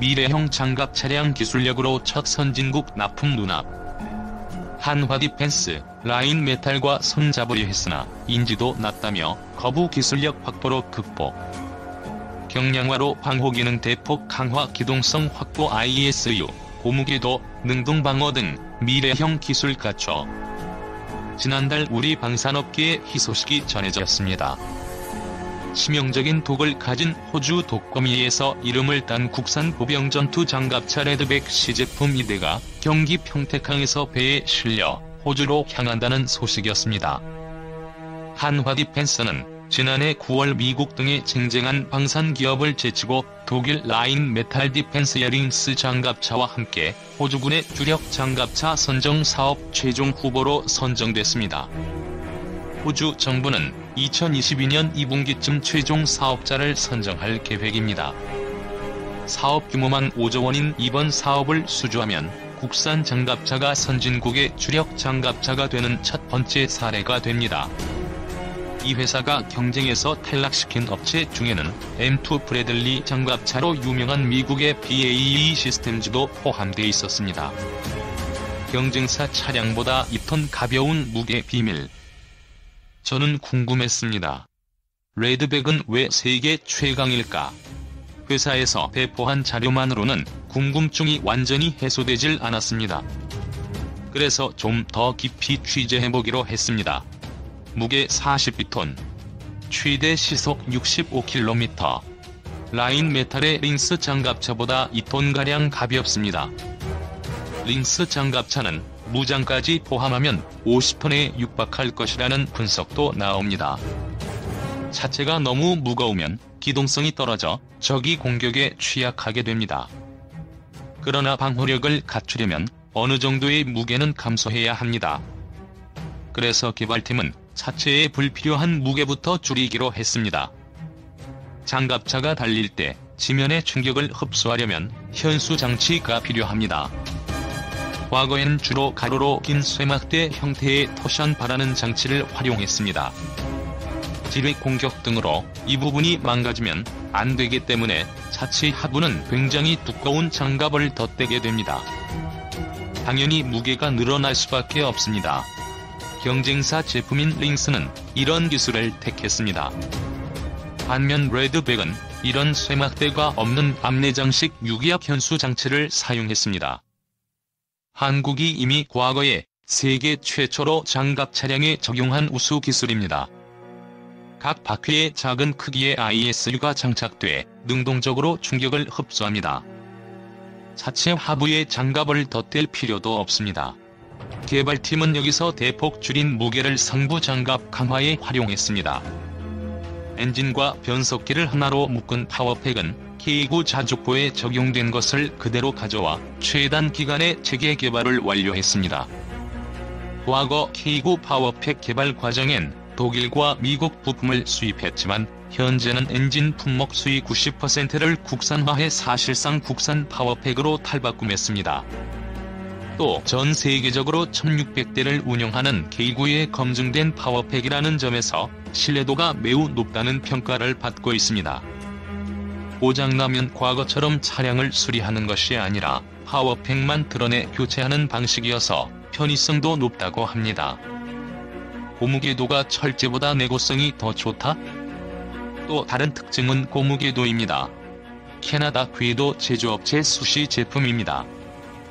미래형 장갑 차량 기술력으로 첫 선진국 납품 눈앞. 한화 디펜스, 라인메탈과 손잡으려 했으나 인지도 낮다며 거부 기술력 확보로 극복. 경량화로 방호기능 대폭 강화 기동성 확보 ISU, 고무궤도, 능동방어 등 미래형 기술 갖춰. 지난달 우리 방산업계에 희소식이 전해졌습니다. 치명적인 독을 가진 호주 독거미에서 이름을 딴 국산 보병 전투 장갑차 레드백 시제품 2대가 경기 평택항에서 배에 실려 호주로 향한다는 소식이었습니다. 한화 디펜스는 지난해 9월 미국 등에 쟁쟁한 방산 기업을 제치고 독일 라인메탈 디펜스 에링스 장갑차와 함께 호주군의 주력 장갑차 선정 사업 최종 후보로 선정됐습니다. 호주 정부는 2022년 2분기쯤 최종 사업자를 선정할 계획입니다. 사업 규모만 5조 원인 이번 사업을 수주하면 국산 장갑차가 선진국의 주력 장갑차가 되는 첫 번째 사례가 됩니다. 이 회사가 경쟁에서 탈락시킨 업체 중에는 M2 브래들리 장갑차로 유명한 미국의 BAE 시스템즈도 포함돼 있었습니다. 경쟁사 차량보다 2톤 가벼운 무게 비밀. 저는 궁금했습니다. 레드백은 왜 세계 최강일까? 회사에서 배포한 자료만으로는 궁금증이 완전히 해소되질 않았습니다. 그래서 좀 더 깊이 취재해보기로 했습니다. 무게 42톤. 최대 시속 65km. 라인메탈의 링스 장갑차보다 2톤가량 가볍습니다. 링스 장갑차는 무장까지 포함하면 50톤에 육박할 것이라는 분석도 나옵니다. 차체가 너무 무거우면 기동성이 떨어져 적이 공격에 취약하게 됩니다. 그러나 방호력을 갖추려면 어느 정도의 무게는 감소해야 합니다. 그래서 개발팀은 차체에 불필요한 무게부터 줄이기로 했습니다. 장갑차가 달릴 때 지면의 충격을 흡수하려면 현수 장치가 필요합니다. 과거엔 주로 가로로 긴 쇠막대 형태의 토션 바라는 장치를 활용했습니다. 지뢰 공격 등으로 이 부분이 망가지면 안 되기 때문에 차체 하부는 굉장히 두꺼운 장갑을 덧대게 됩니다. 당연히 무게가 늘어날 수밖에 없습니다. 경쟁사 제품인 링스는 이런 기술을 택했습니다. 반면 레드백은 이런 쇠막대가 없는 암내장식 유기압 현수 장치를 사용했습니다. 한국이 이미 과거에 세계 최초로 장갑 차량에 적용한 우수 기술입니다. 각 바퀴에 작은 크기의 ISU가 장착돼 능동적으로 충격을 흡수합니다. 차체 하부에 장갑을 덧댈 필요도 없습니다. 개발팀은 여기서 대폭 줄인 무게를 상부 장갑 강화에 활용했습니다. 엔진과 변속기를 하나로 묶은 파워팩은 K9 자주포에 적용된 것을 그대로 가져와 최단 기간에 체계 개발을 완료했습니다. 과거 K9 파워팩 개발 과정엔 독일과 미국 부품을 수입했지만 현재는 엔진 품목 수입 90%를 국산화해 사실상 국산 파워팩으로 탈바꿈했습니다. 또 전 세계적으로 1600대를 운영하는 K9의 검증된 파워팩이라는 점에서 신뢰도가 매우 높다는 평가를 받고 있습니다. 고장나면 과거처럼 차량을 수리하는 것이 아니라 파워팩만 드러내 교체하는 방식이어서 편의성도 높다고 합니다. 고무궤도가 철제보다 내구성이 더 좋다? 또 다른 특징은 고무궤도입니다. 캐나다 궤도 제조업체 수시 제품입니다.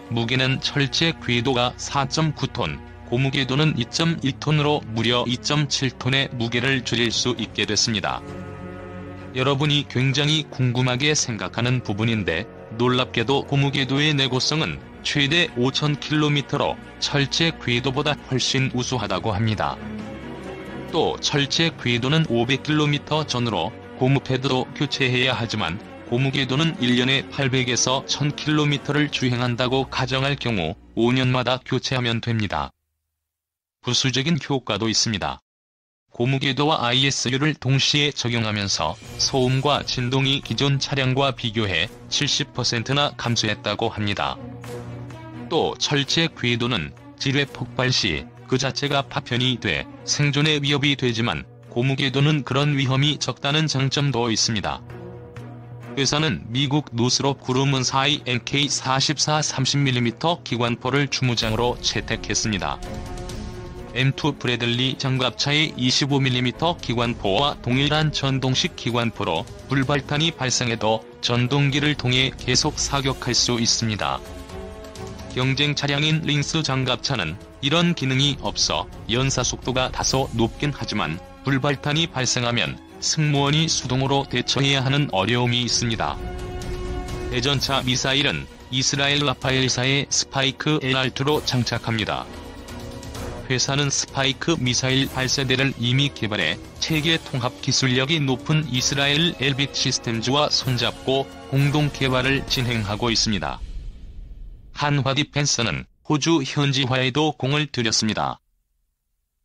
무게는 철제 궤도가 4.9톤, 고무궤도는 2.1톤으로 무려 2.7톤의 무게를 줄일 수 있게 됐습니다. 여러분이 굉장히 궁금하게 생각하는 부분인데 놀랍게도 고무궤도의 내구성은 최대 5,000km로 철제 궤도보다 훨씬 우수하다고 합니다. 또 철제 궤도는 500km 전후로 고무 패드도 교체해야 하지만 고무궤도는 1년에 800에서 1000km를 주행한다고 가정할 경우 5년마다 교체하면 됩니다. 부수적인 효과도 있습니다. 고무궤도와 ISU를 동시에 적용하면서 소음과 진동이 기존 차량과 비교해 70%나 감소했다고 합니다. 또 철제 궤도는 지뢰 폭발 시 그 자체가 파편이 돼 생존의 위협이 되지만 고무궤도는 그런 위험이 적다는 장점도 있습니다. 회사는 미국 노스롭 그루먼사의 MK44 30mm 기관포를 주무장으로 채택했습니다. M2 브래들리 장갑차의 25mm 기관포와 동일한 전동식 기관포로 불발탄이 발생해도 전동기를 통해 계속 사격할 수 있습니다. 경쟁 차량인 링스 장갑차는 이런 기능이 없어 연사속도가 다소 높긴 하지만 불발탄이 발생하면 승무원이 수동으로 대처해야 하는 어려움이 있습니다. 대전차 미사일은 이스라엘 라파엘사의 스파이크 LR2로 장착합니다. 회사는 스파이크 미사일 발사대를 이미 개발해 체계 통합 기술력이 높은 이스라엘 엘빗 시스템즈와 손잡고 공동 개발을 진행하고 있습니다. 한화 디펜스는 호주 현지화에도 공을 들였습니다.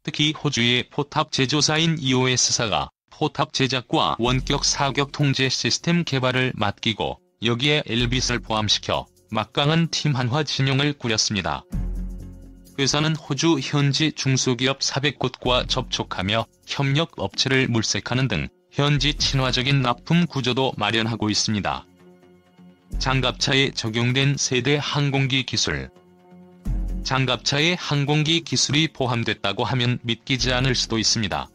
특히 호주의 포탑 제조사인 EOS사가 포탑 제작과 원격 사격 통제 시스템 개발을 맡기고 여기에 엘빗을 포함시켜 막강한 팀 한화 진영을 꾸렸습니다. 회사는 호주 현지 중소기업 400곳과 접촉하며 협력 업체를 물색하는 등 현지 친화적인 납품 구조도 마련하고 있습니다. 장갑차에 적용된 세대 항공기 기술. 장갑차에 항공기 기술이 포함됐다고 하면 믿기지 않을 수도 있습니다.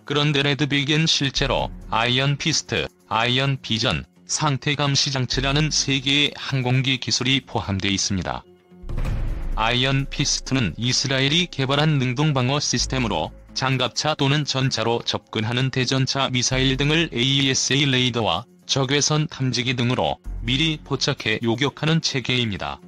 그런데 레드빅엔 실제로 아이언 피스트, 아이언 비전, 상태 감시 장치라는 3개의 항공기 기술이 포함되어 있습니다. 아이언 피스트는 이스라엘이 개발한 능동방어 시스템으로 장갑차 또는 전차로 접근하는 대전차 미사일 등을 AESA 레이더와 적외선 탐지기 등으로 미리 포착해 요격하는 체계입니다.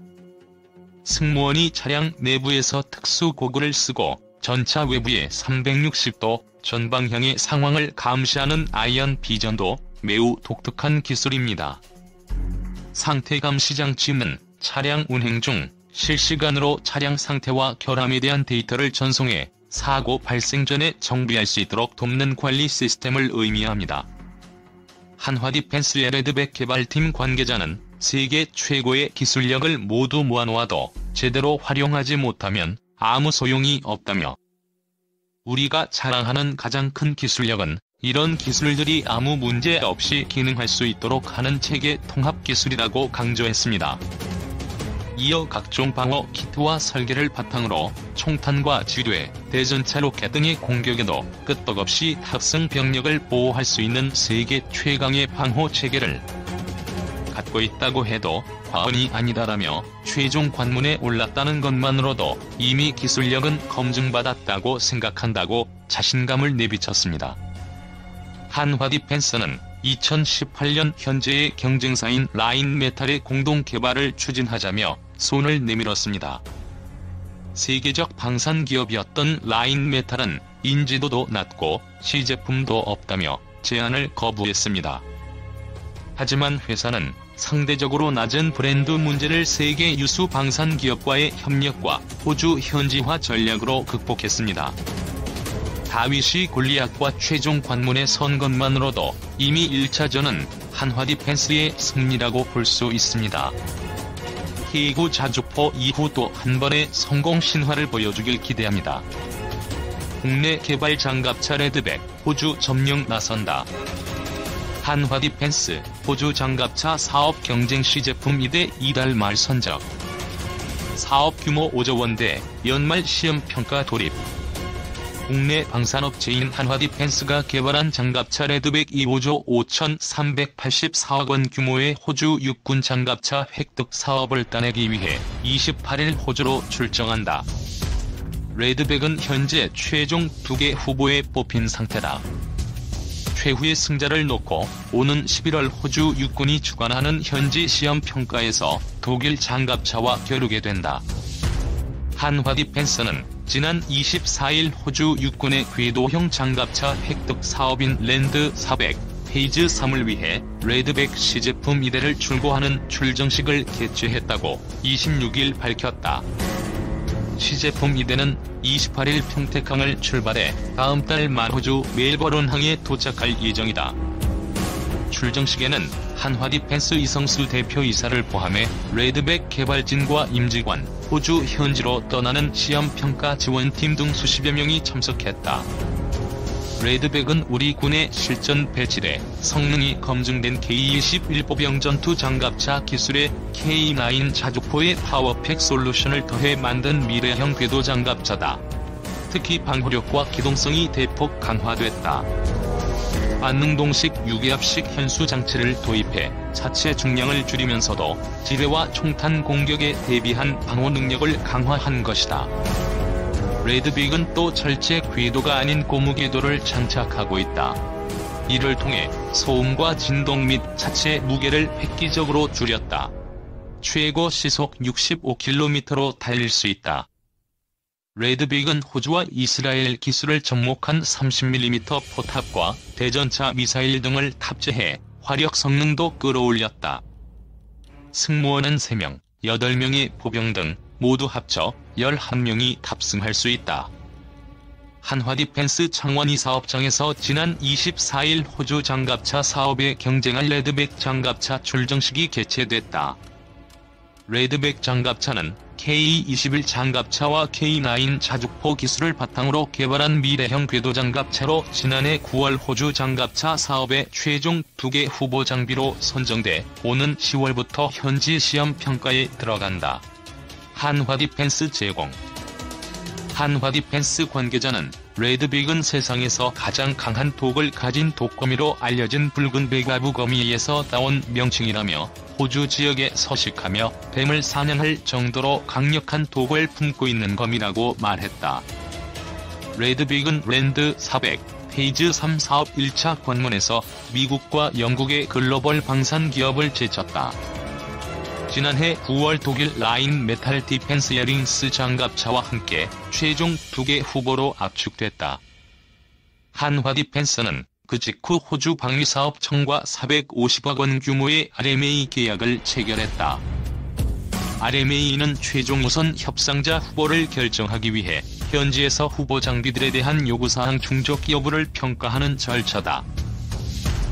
승무원이 차량 내부에서 특수 고글을 쓰고 전차 외부의 360도 전방향의 상황을 감시하는 아이언 비전도 매우 독특한 기술입니다. 상태 감시 장치는 차량 운행 중 실시간으로 차량 상태와 결함에 대한 데이터를 전송해 사고 발생 전에 정비할 수 있도록 돕는 관리 시스템을 의미합니다. 한화 디펜스의 레드백 개발팀 관계자는 세계 최고의 기술력을 모두 모아놓아도 제대로 활용하지 못하면 아무 소용이 없다며 우리가 자랑하는 가장 큰 기술력은 이런 기술들이 아무 문제 없이 기능할 수 있도록 하는 체계 통합 기술이라고 강조했습니다. 이어 각종 방어 키트와 설계를 바탕으로 총탄과 지뢰, 대전차 로켓 등의 공격에도 끄떡없이 탑승 병력을 보호할 수 있는 세계 최강의 방호 체계를 갖고 있다고 해도 과언이 아니다라며 최종 관문에 올랐다는 것만으로도 이미 기술력은 검증받았다고 생각한다고 자신감을 내비쳤습니다. 한화 디펜스는 2018년 현재의 경쟁사인 라인메탈의 공동 개발을 추진하자며 손을 내밀었습니다. 세계적 방산 기업이었던 라인메탈은 인지도도 낮고 시제품도 없다며 제안을 거부했습니다. 하지만 회사는 상대적으로 낮은 브랜드 문제를 세계 유수 방산 기업과의 협력과 호주 현지화 전략으로 극복했습니다. 다윗이 골리앗과 최종 관문에 선 것만으로도 이미 1차전은 한화 디펜스의 승리라고 볼 수 있습니다. K9 자주포 이후 또 한 번의 성공 신화를 보여주길 기대합니다. 국내 개발 장갑차 레드백, 호주 점령 나선다. 한화 디펜스, 호주 장갑차 사업 경쟁 시제품 2대 이달 말 선적. 사업 규모 5조 원대, 연말 시험평가 돌입. 국내 방산업체인 한화 디펜스가 개발한 장갑차 레드백이 5조 5,384억 원 규모의 호주 육군 장갑차 획득 사업을 따내기 위해 28일 호주로 출정한다. 레드백은 현재 최종 2개 후보에 뽑힌 상태다. 최후의 승자를 놓고 오는 11월 호주 육군이 주관하는 현지 시험평가에서 독일 장갑차와 겨루게 된다. 한화 디펜스는 지난 24일 호주 육군의 궤도형 장갑차 획득 사업인 랜드 400 페이즈 3을 위해 레드백 시제품 2대를 출고하는 출정식을 개최했다고 26일 밝혔다. 시제품 2대는 28일 평택항을 출발해 다음 달 말 호주 멜버른항에 도착할 예정이다. 출정식에는 한화 디펜스 이성수 대표이사를 포함해 레드백 개발진과 임직원, 호주 현지로 떠나는 시험평가 지원팀 등 수십여 명이 참석했다. 레드백은 우리 군의 실전 배치대 성능이 검증된 K-21 보병 전투 장갑차 기술에 K9 자주포의 파워팩 솔루션을 더해 만든 미래형 궤도 장갑차다. 특히 방호력과 기동성이 대폭 강화됐다. 반능동식 유기압식 현수 장치를 도입해 자체 중량을 줄이면서도 지뢰와 총탄 공격에 대비한 방호 능력을 강화한 것이다. 레드빅은 또 철제 궤도가 아닌 고무 궤도를 장착하고 있다. 이를 통해 소음과 진동 및 자체 무게를 획기적으로 줄였다. 최고 시속 65km로 달릴 수 있다. 레드빅은 호주와 이스라엘 기술을 접목한 30mm 포탑과 대전차 미사일 등을 탑재해 화력 성능도 끌어올렸다. 승무원은 3명, 8명의 보병 등 모두 합쳐 11명이 탑승할 수 있다. 한화디펜스 창원이 사업장에서 지난 24일 호주 장갑차 사업에 경쟁할 레드백 장갑차 출정식이 개최됐다. 레드백 장갑차는 K-21 장갑차와 K9 자주포 기술을 바탕으로 개발한 미래형 궤도 장갑차로 지난해 9월 호주 장갑차 사업에 최종 2개 후보 장비로 선정돼 오는 10월부터 현지 시험 평가에 들어간다. 한화디펜스 제공. 한화디펜스 관계자는 레드빅은 세상에서 가장 강한 독을 가진 독거미로 알려진 붉은 베가부 거미에서 따온 명칭이라며 호주 지역에 서식하며 뱀을 사냥할 정도로 강력한 독을 품고 있는 거미라고 말했다. 레드빅은 랜드 400, 페이즈 3 사업 1차 관문에서 미국과 영국의 글로벌 방산 기업을 제쳤다. 지난해 9월 독일 라인 메탈 디펜스 에링스 장갑차와 함께 최종 2개 후보로 압축됐다. 한화디펜스는 그 직후 호주 방위사업청과 450억 원 규모의 RMA 계약을 체결했다. RMA는 최종 우선 협상자 후보를 결정하기 위해 현지에서 후보 장비들에 대한 요구사항 충족 여부를 평가하는 절차다.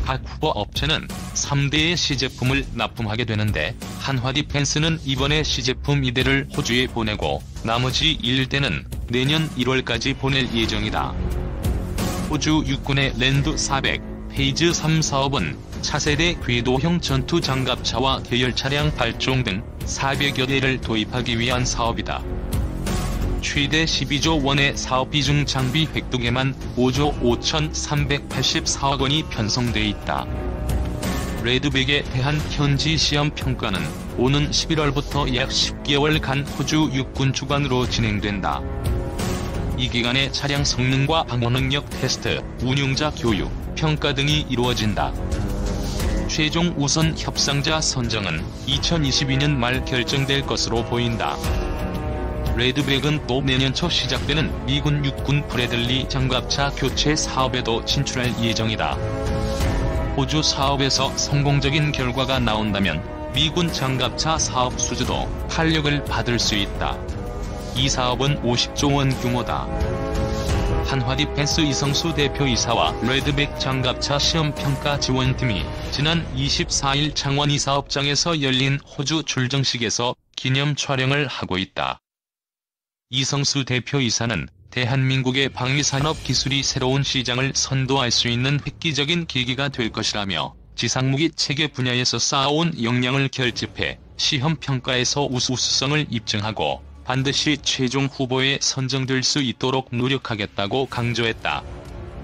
각 후보 업체는 3대의 시제품을 납품하게 되는데 한화디펜스는 이번에 시제품 2대를 호주에 보내고 나머지 1대는 내년 1월까지 보낼 예정이다. 호주 육군의 랜드 400, 페이즈 3 사업은 차세대 궤도형 전투 장갑차와 계열 차량 8종 등 400여 대를 도입하기 위한 사업이다. 최대 12조 원의 사업비 중 장비 획득에만 5조 5,384억 원이 편성돼 있다. 레드백에 대한 현지 시험 평가는 오는 11월부터 약 10개월간 호주 육군 주관으로 진행된다. 이 기간에 차량 성능과 방어 능력 테스트, 운용자 교육, 평가 등이 이루어진다. 최종 우선 협상자 선정은 2022년 말 결정될 것으로 보인다. 레드백은 또 내년 초 시작되는 미군 육군 브래들리 장갑차 교체 사업에도 진출할 예정이다. 호주 사업에서 성공적인 결과가 나온다면 미군 장갑차 사업 수주도 활력을 받을 수 있다. 이 사업은 50조 원 규모다. 한화디펜스 이성수 대표이사와 레드백 장갑차 시험평가 지원팀이 지난 24일 창원이 사업장에서 열린 호주 출정식에서 기념 촬영을 하고 있다. 이성수 대표이사는 대한민국의 방위산업 기술이 새로운 시장을 선도할 수 있는 획기적인 계기가 될 것이라며 지상무기 체계 분야에서 쌓아온 역량을 결집해 시험평가에서 우수성을 입증하고 반드시 최종 후보에 선정될 수 있도록 노력하겠다고 강조했다.